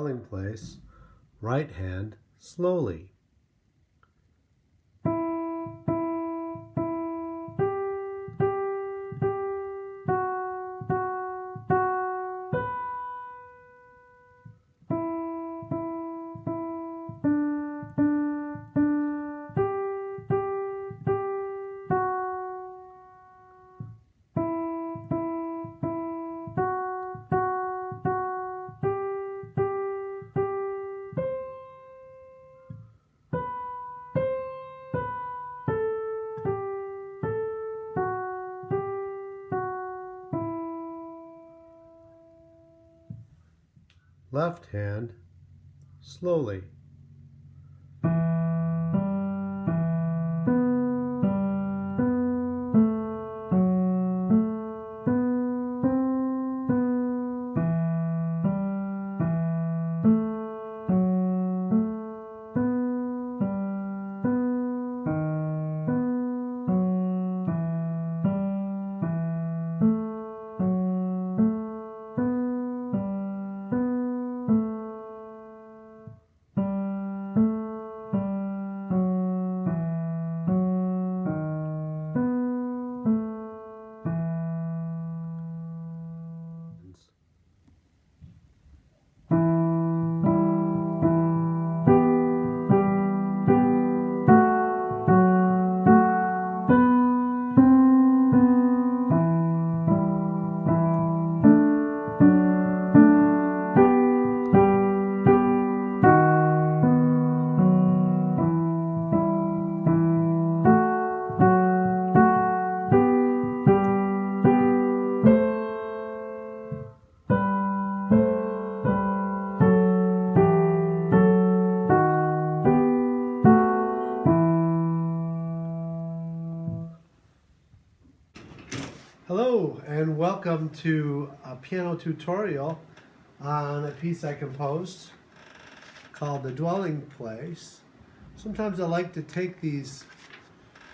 dwelling place, right hand slowly. Left hand slowly. Hello and welcome to a piano tutorial on a piece I composed called The Dwelling Place. Sometimes I like to take these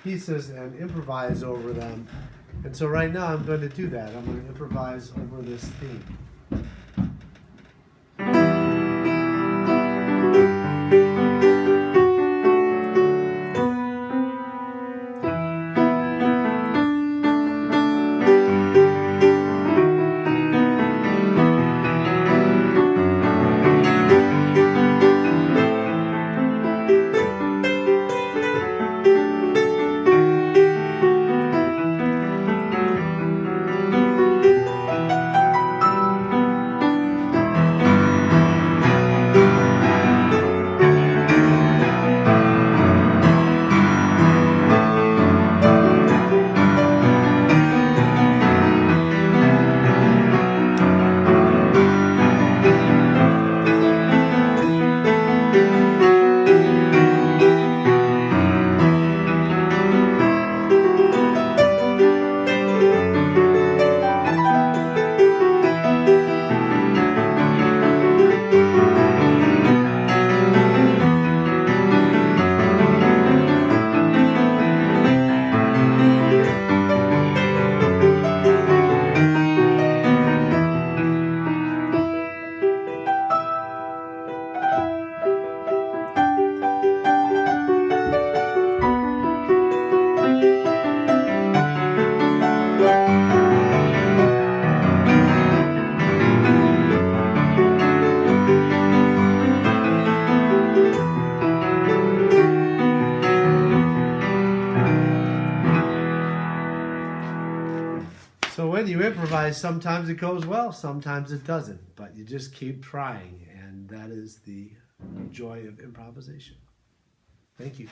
pieces and improvise over them, and so right now I'm going to do that. I'm going to improvise over this theme. So when you improvise, sometimes it goes well, sometimes it doesn't, but you just keep trying, and that is the joy of improvisation. Thank you.